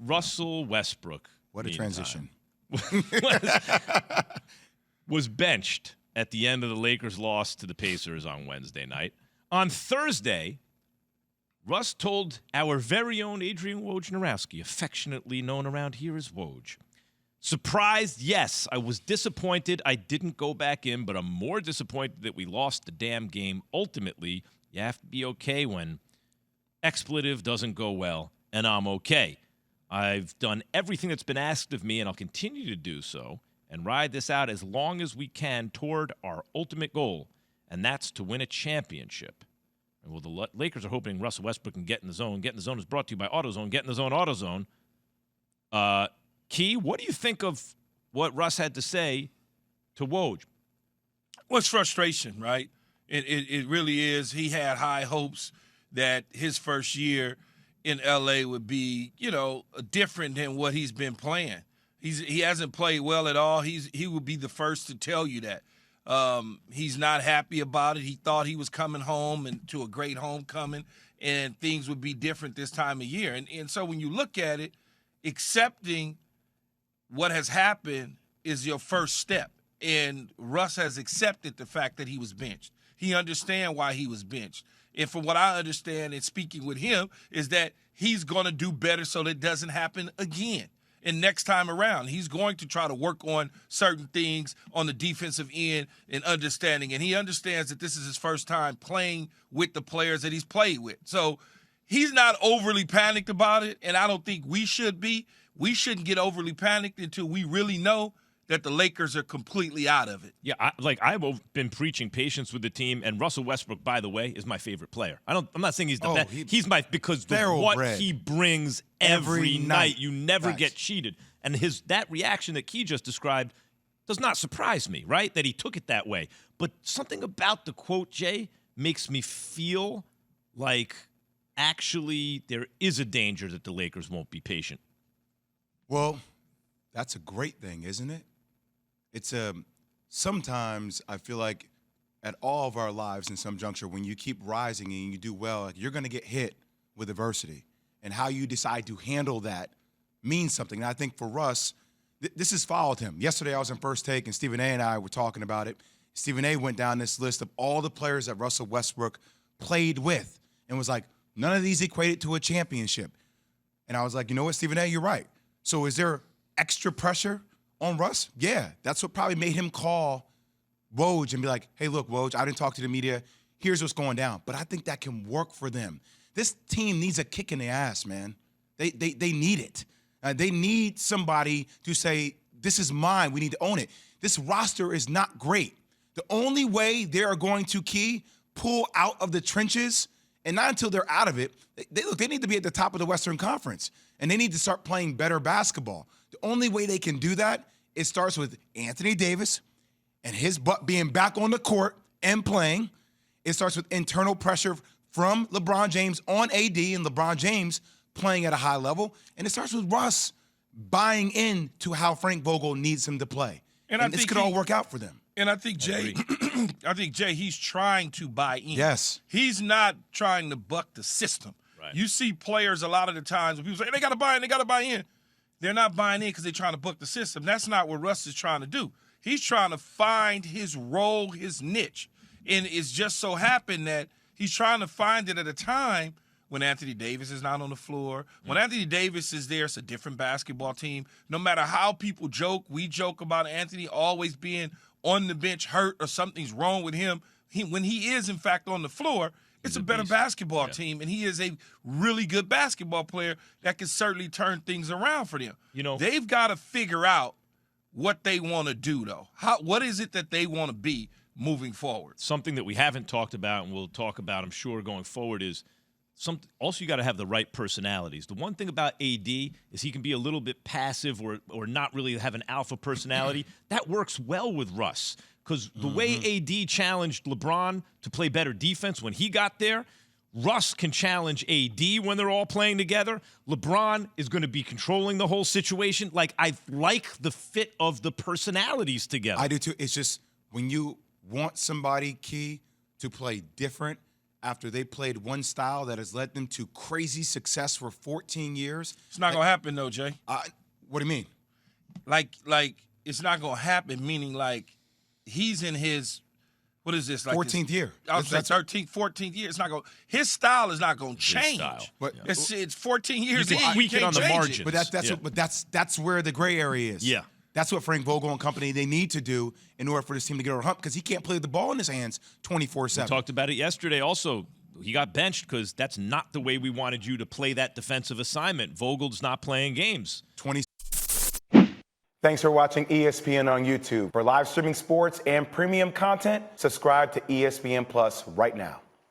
Russell Westbrook. What a transition. was benched at the end of the Lakers' loss to the Pacers on Wednesday night. On Thursday, Russ told our very own Adrian Wojnarowski, affectionately known around here as Woj, surprised, yes, I was disappointed I didn't go back in, but I'm more disappointed that we lost the damn game. Ultimately, you have to be okay when expletive doesn't go well, and I'm okay. I've done everything that's been asked of me, and I'll continue to do so and ride this out as long as we can toward our ultimate goal, and that's to win a championship. And well, the Lakers are hoping Russell Westbrook can get in the zone. Get in the zone is brought to you by AutoZone. Get in the zone, AutoZone. Key, what do you think of what Russ had to say to Woj? Well, it's frustration, right? It really is. He had high hopes that his first year in L.A. would be, different than what he's been playing. He hasn't played well at all. He would be the first to tell you that. He's not happy about it. He thought he was coming home and to a great homecoming, and things would be different this time of year. And so when you look at it, accepting what has happened is your first step. And Russ has accepted the fact that he was benched. He understands why he was benched. And from what I understand in speaking with him is that he's going to do better so that it doesn't happen again. And next time around, he's going to try to work on certain things on the defensive end and understanding. And he understands that this is his first time playing with the players that he's played with. So he's not overly panicked about it, and I don't think we should be. We shouldn't get overly panicked until we really know that the Lakers are completely out of it. Yeah, I've been preaching patience with the team, and Russell Westbrook, by the way, is my favorite player. I'm not saying he's the best. He's because of what he brings every night. You never get cheated. And that reaction that Key just described does not surprise me, right? That he took it that way. But something about the quote, Jay, makes me feel like actually there is a danger that the Lakers won't be patient. Well, that's a great thing, isn't it? It's sometimes I feel like at all of our lives in some juncture, when you keep rising and you do well, like you're going to get hit with adversity. And how you decide to handle that means something. And I think for Russ, this has followed him. Yesterday I was in First Take, and Stephen A. and I were talking about it. Stephen A. went down this list of all the players that Russell Westbrook played with and was like, none of these equated to a championship. And I was like, you know what, Stephen A., you're right. So is there extra pressure on Russ? Yeah, that's what probably made him call Woj and be like, hey, look, Woj, I didn't talk to the media. Here's what's going down. But I think that can work for them. This team needs a kick in the ass, man. They need it. They need somebody to say, this is mine. We need to own it. This roster is not great. The only way they are going to pull out of the trenches, and not until they're out of it, they need to be at the top of the Western Conference, and they need to start playing better basketball. The only way they can do that, it starts with Anthony Davis and his butt being back on the court and playing. It starts with internal pressure from LeBron James on AD and LeBron James playing at a high level. And it starts with Russ buying into how Frank Vogel needs him to play. And this could all work out for them. And I think, Jay, he's trying to buy in. Yes. He's not trying to buck the system. Right. You see players a lot of the times when people say, they got to buy in, They're not buying in because they're trying to buck the system. That's not what Russ is trying to do. He's trying to find his role, his niche. And it's just so happened that he's trying to find it at a time when Anthony Davis is not on the floor. When Anthony Davis is there, it's a different basketball team. No matter how people joke, we joke about Anthony always being on the bench hurt or something's wrong with him. When he is, in fact, on the floor, it's a better basketball team, and he is a really good basketball player that can certainly turn things around for them. They've got to figure out what they want to do, though. What is it that they want to be moving forward? Something that we haven't talked about and we'll talk about, I'm sure, going forward is also you got to have the right personalities. The one thing about AD is he can be a little bit passive or not really have an alpha personality. That works well with Russ. Because the way AD challenged LeBron to play better defense when he got there, Russ can challenge AD when they're all playing together. LeBron is going to be controlling the whole situation. I like the fit of the personalities together. I do too. It's just when you want somebody, Key, to play different after they played one style that has led them to crazy success for 14 years. It's not going to happen, though, Jay. What do you mean? Like it's not going to happen, meaning like he's in his, what is this? Like 14th year. I was like 13th, 14th year. It's not going. His style is not going to change. style. But It's 14 years You in. can tweak it on the can't change margin. it. But that's Yeah. what, that's where the gray area is. Yeah. That's what Frank Vogel and company they need to do in order for this team to get over the hump, because he can't play the ball in his hands 24/7. We talked about it yesterday also. He got benched because that's not the way we wanted you to play that defensive assignment. Vogel's not playing games. 20. Thanks for watching ESPN on YouTube. For live streaming sports and premium content, subscribe to ESPN Plus right now.